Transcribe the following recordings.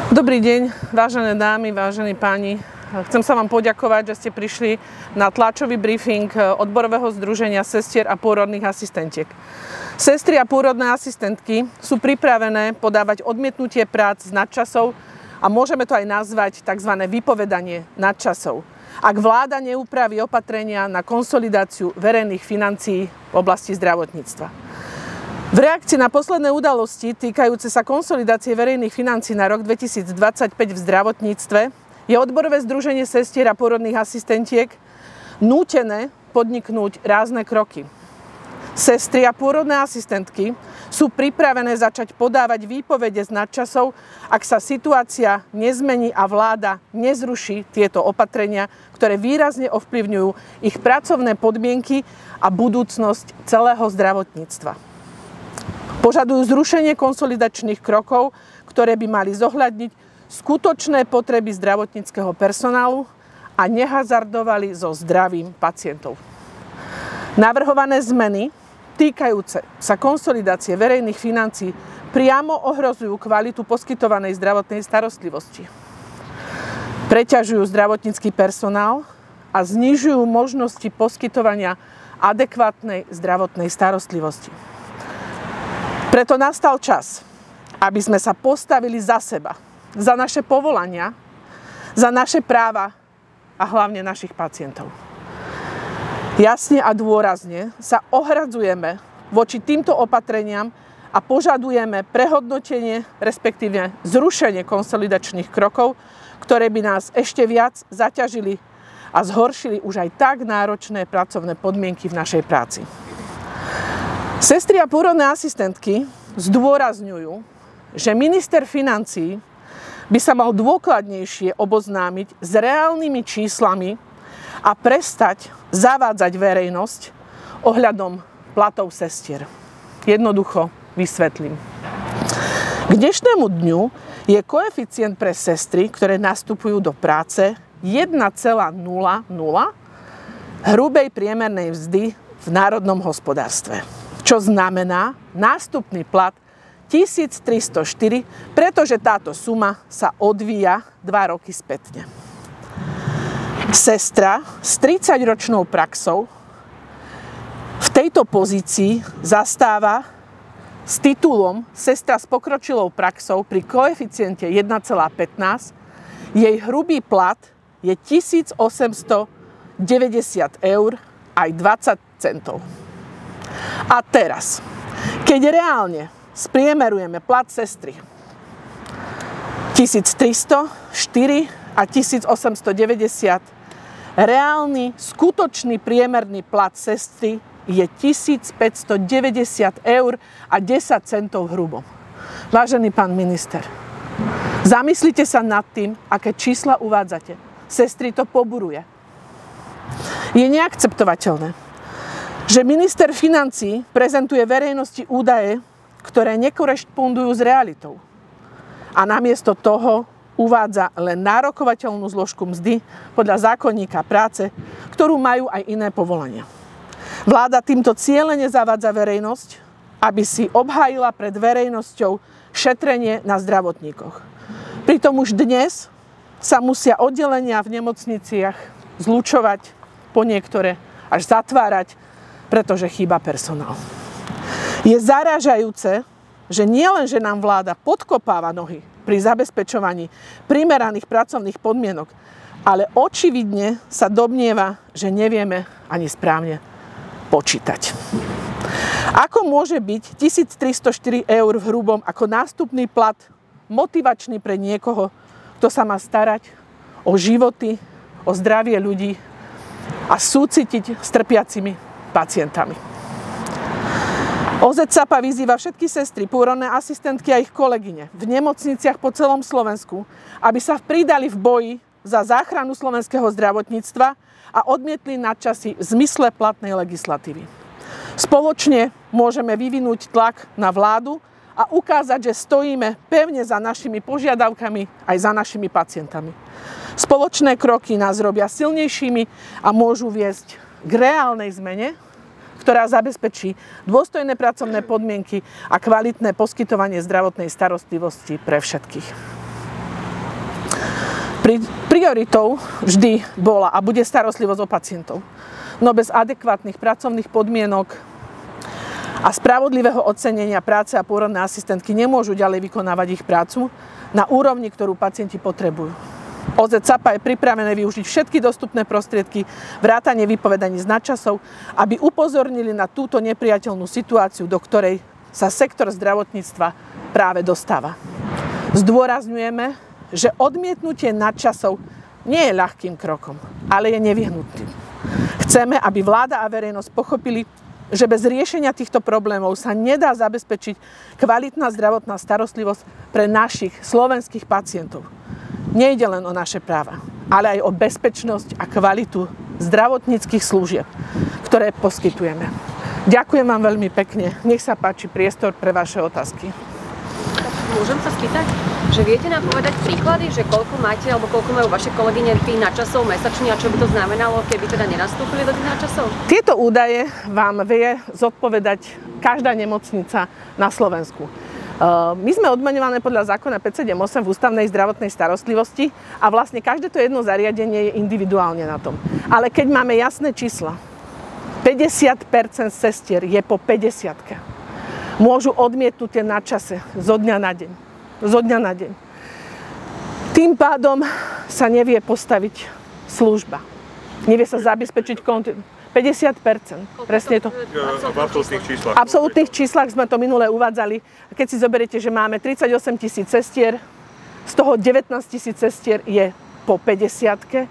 Dobrý deň, vážené dámy, vážení páni. Chcem sa vám poďakovať, že ste prišli na tlačový briefing odborového združenia sestier a pôrodných asistentiek. Sestry a pôrodné asistentky sú pripravené podávať odmietnutie prác z nadčasov a môžeme to aj nazvať tzv. Vypovedanie nadčasov, ak vláda neupraví opatrenia na konsolidáciu verejných financií v oblasti zdravotníctva. V reakcii na posledné udalosti týkajúce sa konsolidácie verejných financií na rok 2025 v zdravotníctve je odborové združenie sestier a pôrodných asistentiek nútené podniknúť rázne kroky. Sestry a pôrodné asistentky sú pripravené začať podávať výpovede z nadčasov, ak sa situácia nezmení a vláda nezruší tieto opatrenia, ktoré výrazne ovplyvňujú ich pracovné podmienky a budúcnosť celého zdravotníctva. Požadujú zrušenie konsolidačných krokov, ktoré by mali zohľadniť skutočné potreby zdravotníckeho personálu a nehazardovali so zdravím pacientov. Navrhované zmeny týkajúce sa konsolidácie verejných financií priamo ohrozujú kvalitu poskytovanej zdravotnej starostlivosti. Preťažujú zdravotnícky personál a znižujú možnosti poskytovania adekvátnej zdravotnej starostlivosti. Preto nastal čas, aby sme sa postavili za seba, za naše povolania, za naše práva a hlavne našich pacientov. Jasne a dôrazne sa ohradzujeme voči týmto opatreniam a požadujeme prehodnotenie, respektíve zrušenie konsolidačných krokov, ktoré by nás ešte viac zaťažili a zhoršili už aj tak náročné pracovné podmienky v našej práci. Sestry a pôrodné asistentky zdôrazňujú, že minister financií by sa mal dôkladnejšie oboznámiť s reálnymi číslami a prestať zavádzať verejnosť ohľadom platov sestier. Jednoducho vysvetlím. K dnešnému dňu je koeficient pre sestry, ktoré nastupujú do práce, 1,00 hrubej priemernej mzdy v národnom hospodárstve. Čo znamená nástupný plat 1304, pretože táto suma sa odvíja 2 roky spätne. Sestra s 30-ročnou praxou v tejto pozícii zastáva s titulom sestra s pokročilou praxou pri koeficiente 1,15. Jej hrubý plat je 1890 eur aj 20 centov. A teraz, keď reálne spriemerujeme plat sestry 1300, 4 a 1890, reálny, skutočný priemerný plat sestry je 1590 eur a 10 centov hrubo. Vážený pán minister, zamyslite sa nad tým, aké čísla uvádzate. Sestry to poburuje. Je neakceptovateľné, že minister financií prezentuje verejnosti údaje, ktoré nekorešpondujú s realitou. A namiesto toho uvádza len nárokovateľnú zložku mzdy podľa zákonníka práce, ktorú majú aj iné povolania. Vláda týmto cielene zavádza verejnosť, aby si obhájila pred verejnosťou šetrenie na zdravotníkoch. Pritom už dnes sa musia oddelenia v nemocniciach zlučovať, po niektoré až zatvárať, pretože chýba personál. Je zarážajúce, že nielen, že nám vláda podkopáva nohy pri zabezpečovaní primeraných pracovných podmienok, ale očividne sa domnieva, že nevieme ani správne počítať. Ako môže byť 1304 eur v hrubom ako nástupný plat motivačný pre niekoho, kto sa má starať o životy, o zdravie ľudí a súcitiť s trpiacimi pacientami? OZSAPA vyzýva všetky sestry, pôrodné asistentky a ich kolegyne v nemocniciach po celom Slovensku, aby sa pridali v boji za záchranu slovenského zdravotníctva a odmietli nadčasy v zmysle platnej legislatívy. Spoločne môžeme vyvinúť tlak na vládu a ukázať, že stojíme pevne za našimi požiadavkami aj za našimi pacientami. Spoločné kroky nás robia silnejšími a môžu viesť k reálnej zmene, ktorá zabezpečí dôstojné pracovné podmienky a kvalitné poskytovanie zdravotnej starostlivosti pre všetkých. Prioritou vždy bola a bude starostlivosť o pacientov. No bez adekvátnych pracovných podmienok a spravodlivého ocenenia práce a pôrodné asistentky nemôžu ďalej vykonávať ich prácu na úrovni, ktorú pacienti potrebujú. OZCAPA je pripravené využiť všetky dostupné prostriedky, vrátane vypovedaní z nadčasov, aby upozornili na túto nepriateľnú situáciu, do ktorej sa sektor zdravotníctva práve dostáva. Zdôrazňujeme, že odmietnutie nadčasov nie je ľahkým krokom, ale je nevyhnutným. Chceme, aby vláda a verejnosť pochopili, že bez riešenia týchto problémov sa nedá zabezpečiť kvalitná zdravotná starostlivosť pre našich slovenských pacientov. Nejde len o naše práva, ale aj o bezpečnosť a kvalitu zdravotníckych služieb, ktoré poskytujeme. Ďakujem vám veľmi pekne. Nech sa páči priestor pre vaše otázky. Môžem sa spýtať, že viete nám povedať príklady, že koľko máte alebo koľko majú vaše kolegyne tých nadčasov mesačne a čo by to znamenalo, keby teda nenastúpili do tých nadčasov? Tieto údaje vám vie zodpovedať každá nemocnica na Slovensku. My sme odmeňované podľa zákona 578 v ústavnej zdravotnej starostlivosti a vlastne každé to jedno zariadenie je individuálne na tom. Ale keď máme jasné čísla, 50% sestier je po 50-ke. Môžu odmietnúť tie nadčase zo dňa na deň. Zo dňa na deň. Tým pádom sa nevie postaviť služba. Nevie sa zabezpečiť 50%. Presne to. V absolútnych číslach. V absolútnych číslach sme to minule uvádzali. Keď si zoberiete, že máme 38 000 sestier, z toho 19 000 sestier je po 50-ke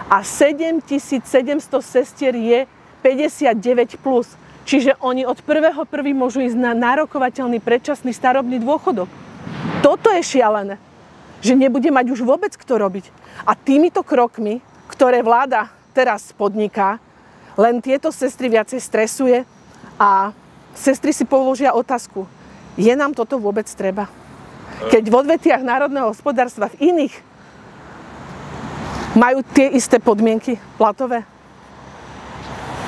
a 7700 sestier je 59+. Čiže oni od 1.1. môžu ísť na nárokovateľný predčasný starobný dôchodok. Toto je šialené, že nebude mať už vôbec kto robiť. A týmito krokmi, ktoré vláda teraz podniká, len tieto sestry viacej stresuje a sestry si položia otázku, je nám toto vôbec treba? Keď v odvetiach národného hospodárstva v iných majú tie isté podmienky platové?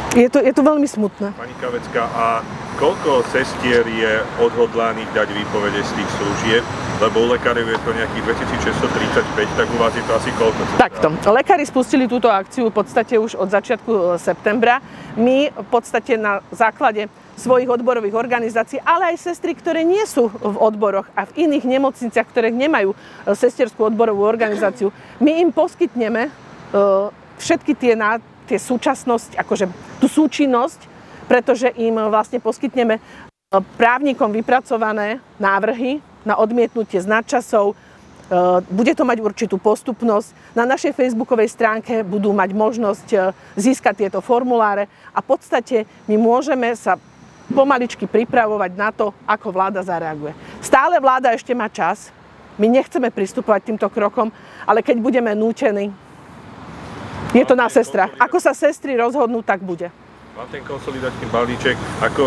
Je to veľmi smutné. Pani Kavecká, a koľko sestier je odhodlaných dať výpovede z tých služieb? Lebo u lekárov je to nejakých 2635, tak u vás je to asi koľko? Takto. Lekári spustili túto akciu v podstate už od začiatku septembra. My v podstate na základe svojich odborových organizácií, ale aj sestry, ktoré nie sú v odboroch a v iných nemocniciach, ktoré nemajú sesterskú odborovú organizáciu, my im poskytneme všetky tie súčasnosť, akože tú súčinnosť, pretože im vlastne poskytneme právnikom vypracované návrhy na odmietnutie z nadčasov. Bude to mať určitú postupnosť. Na našej facebookovej stránke budú mať možnosť získať tieto formuláre a v podstate my môžeme sa pomaličky pripravovať na to, ako vláda zareaguje. Stále vláda ešte má čas. My nechceme pristupovať týmto krokom, ale keď budeme nútení, je to na sestrach. Ako sa sestry rozhodnú, tak bude. Má ten konsolidačný balíček, ako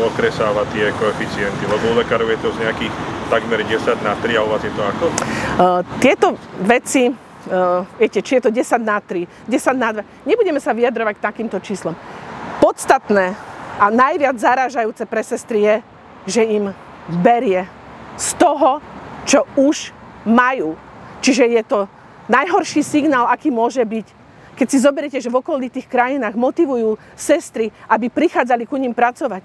okresáva tie koeficienty? Lebo u lekárov je to z nejakých takmer 10/3 a u vás je to ako? Tieto veci, viete, či je to 10/3, 10/2, nebudeme sa vyjadrovať k takýmto číslom. Podstatné a najviac zarážajúce pre sestry je, že im berie z toho, čo už majú. Čiže je to najhorší signál, aký môže byť. Keď si zoberiete, že v okolitých krajinách motivujú sestry, aby prichádzali ku ním pracovať.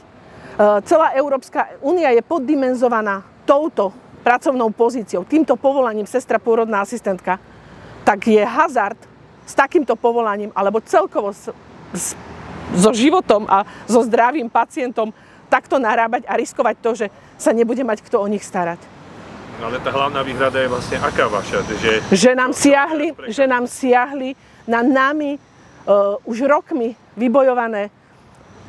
Celá Európska únia je poddimenzovaná touto pracovnou pozíciou, týmto povolaním sestra pôrodná asistentka, tak je hazard s takýmto povolaním, alebo celkovo so životom a so zdravým pacientom takto narábať a riskovať to, že sa nebude mať kto o nich starať. No ale tá hlavná výhrada je vlastne aká vaša? Že nám siahli na nami už rokmi vybojované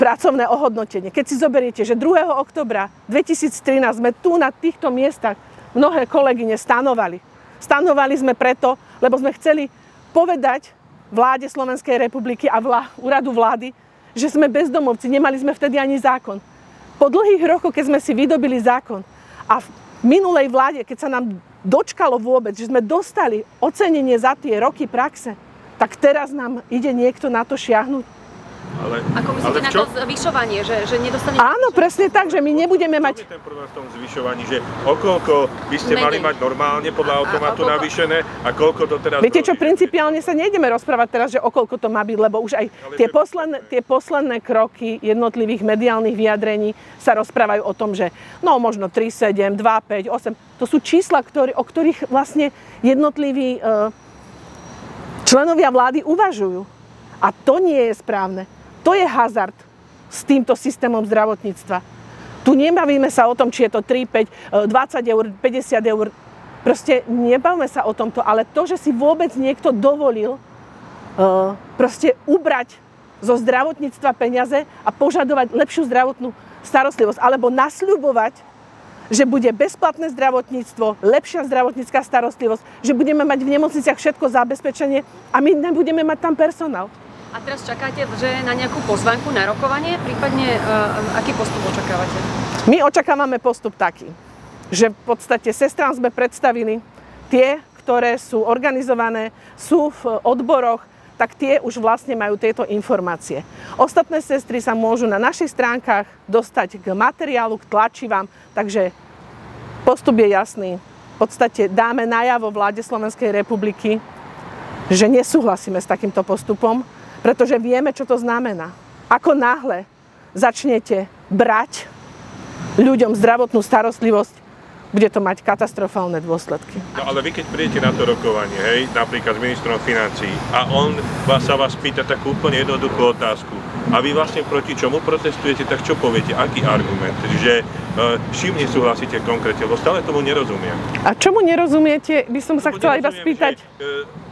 pracovné ohodnotenie. Keď si zoberiete, že 2. októbra 2013 sme tu na týchto miestach mnohé kolegyne stanovali. Stanovali sme preto, lebo sme chceli povedať vláde Slovenskej republiky a úradu vlády, že sme bezdomovci, nemali sme vtedy ani zákon. Po dlhých rokoch, keď sme si vydobili zákon a v minulej vláde, keď sa nám dočkalo vôbec, že sme dostali ocenenie za tie roky praxe, tak teraz nám ide niekto na to šiahnuť. Ako myslíte na to zvyšovanie, že nedostanete... Áno, presne tak, že my nebudeme mať... Čo je ten problém v tom zvyšovaní, že o koľko by ste mali mať normálne podľa automatu navýšené a koľko to teraz... Viete čo, principiálne sa nejdeme rozprávať teraz, že o koľko to má byť, lebo už aj tie posledné kroky jednotlivých mediálnych vyjadrení sa rozprávajú o tom, že no možno 3, 7, 2, 5, 8. To sú čísla, o ktorých vlastne jednotliví členovia vlády uvažujú. A to nie je správne. To je hazard s týmto systémom zdravotníctva. Tu nebavíme sa o tom, či je to 3, 5, 20 eur, 50 eur. Proste nebavíme sa o tomto, ale to, že si vôbec niekto dovolil proste ubrať zo zdravotníctva peniaze a požadovať lepšiu zdravotnú starostlivosť, alebo nasľubovať, že bude bezplatné zdravotníctvo, lepšia zdravotnícka starostlivosť, že budeme mať v nemocniciach všetko zabezpečenie a my nebudeme mať tam personál. A teraz čakáte, že na nejakú pozvánku na rokovanie? Prípadne aký postup očakávate? My očakávame postup taký, že v podstate sestrám sme predstavili tie, ktoré sú organizované, sú v odboroch, tak tie už vlastne majú tieto informácie. Ostatné sestry sa môžu na našich stránkach dostať k materiálu, k tlačivám, takže postup je jasný. V podstate dáme najavo vláde Slovenskej republiky, že nesúhlasíme s takýmto postupom, pretože vieme, čo to znamená. Ako náhle začnete brať ľuďom zdravotnú starostlivosť, bude to mať katastrofálne dôsledky. No ale vy keď prídete na to rokovanie, hej, napríklad s ministrom financií a on sa vás pýta takú úplne jednoduchú otázku a vy vlastne proti čomu protestujete, tak čo poviete, aký argument? Že s čím nesúhlasíte konkrétne, lebo stále tomu nerozumiem. A čomu nerozumiete, by som sa chcela iba spýtať?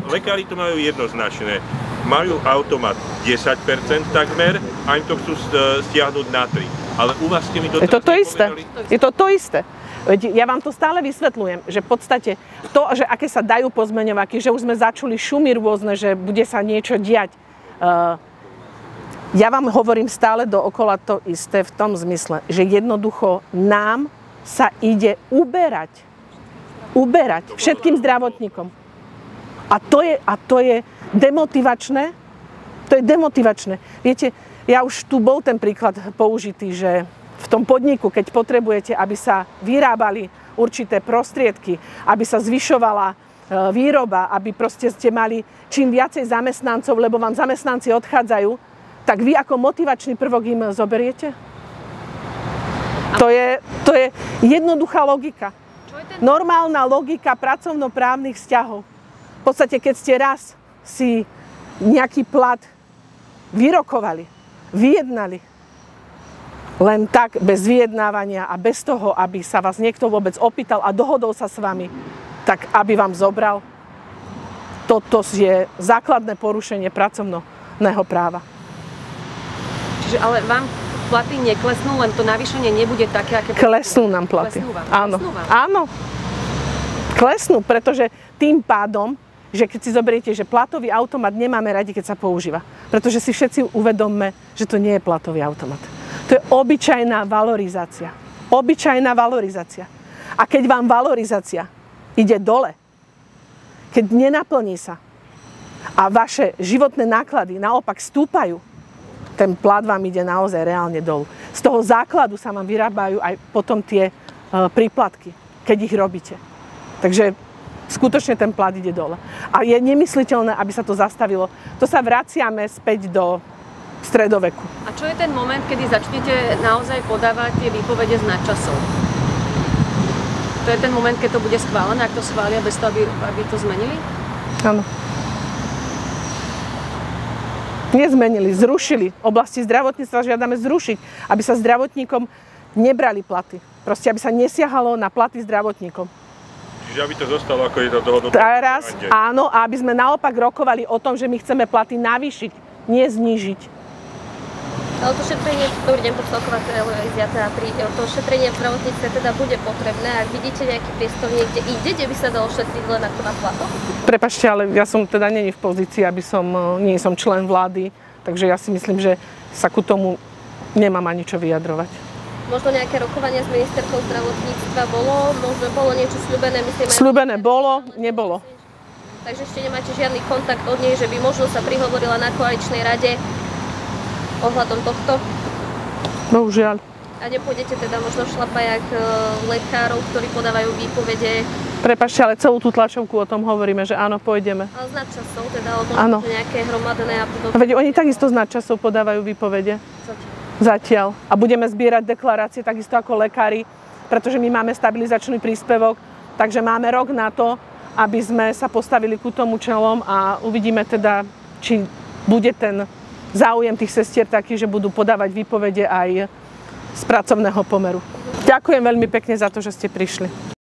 Lekári to majú jednoznačné. Majú automat 10% takmer a im to chcú stiahnuť na 3. Ale u vás ste mi to... Je to to isté. Je to to isté. Ja vám to stále vysvetľujem, že v podstate to, že aké sa dajú pozmeňovaky, že už sme začuli šumy rôzne, že bude sa niečo diať. Ja vám hovorím stále dookola to isté v tom zmysle, že jednoducho nám sa ide uberať všetkým zdravotníkom. A to je demotivačné. To je demotivačné. Viete, ja už tu bol ten príklad použitý, že v tom podniku, keď potrebujete, aby sa vyrábali určité prostriedky, aby sa zvyšovala výroba, aby proste ste mali čím viacej zamestnancov, lebo vám zamestnanci odchádzajú, tak vy ako motivačný prvok im zoberiete? To je jednoduchá logika. Normálna logika pracovnoprávnych vzťahov. V podstate, keď ste raz si nejaký plat vyrokovali, vyjednali, len tak, bez vyjednávania a bez toho, aby sa vás niekto vôbec opýtal a dohodol sa s vami, tak aby vám zobral. Toto je základné porušenie pracovného práva. Čiže ale vám platy neklesnú, len to navýšenie nebude také, aké... Klesnú nám platy. Áno. Áno. Klesnú, pretože tým pádom, že keď si zoberiete, že platový automat nemáme radi, keď sa používa. Pretože si všetci uvedomme, že to nie je platový automat. To je obyčajná valorizácia. Obyčajná valorizácia. A keď vám valorizácia ide dole, keď nenaplní sa a vaše životné náklady naopak stúpajú, ten plat vám ide naozaj reálne dolu. Z toho základu sa vám vyrábajú aj potom tie príplatky, keď ich robíte. Takže skutočne ten plat ide dole. A je nemysliteľné, aby sa to zastavilo. To sa vraciame späť do stredoveku. A čo je ten moment, kedy začnete naozaj podávať tie výpovede z nadčasov? To je ten moment, keď to bude schválené, ak to schvália bez toho, aby to zmenili? Áno. Nezmenili, zrušili. V oblasti zdravotníctva žiadame zrušiť, aby sa zdravotníkom nebrali platy. Proste, aby sa nesiahalo na platy zdravotníkom. Čiže aby to zostalo, ako je to dohodnuté. Teraz áno, a aby sme naopak rokovali o tom, že my chceme platy navýšiť, nie znížiť. Ale to šetrenie, dobrý deň, Podstavková televízia Teatry, to šetrenie v zdravotníctve teda bude potrebné. Ak vidíte nejaký priestor niekde inde, kde by sa dalo šetriť len ako na platoch? Prepáčte, ale ja som teda není v pozícii, nie som člen vlády, takže ja si myslím, že sa ku tomu nemám ani čo vyjadrovať. Možno nejaké rokovanie s ministerkou zdravotníctva bolo? Možno bolo niečo sľubené? Sľubené bolo, nebolo. Takže ešte nemáte žiadny kontakt od nej, že by možno sa prihovorila na koaličnej rade? ohľadom tohto? Bohužiaľ. A nepôjdete teda možno šlapajak lekárov, ktorí podávajú výpovede? Prepáčte, ale celú tú tlačovku o tom hovoríme, že áno, pôjdeme. Ale s nadčasou, teda alebo Áno. nejaké hromadné a podobne. Veď oni takisto s nadčasov podávajú výpovede. Zatiaľ. A budeme zbierať deklarácie takisto ako lekári, pretože my máme stabilizačný príspevok, takže máme rok na to, aby sme sa postavili ku tomu čelom a uvidíme teda, či bude ten záujem tých sestier taký, že budú podávať výpovede aj z pracovného pomeru. Ďakujem veľmi pekne za to, že ste prišli.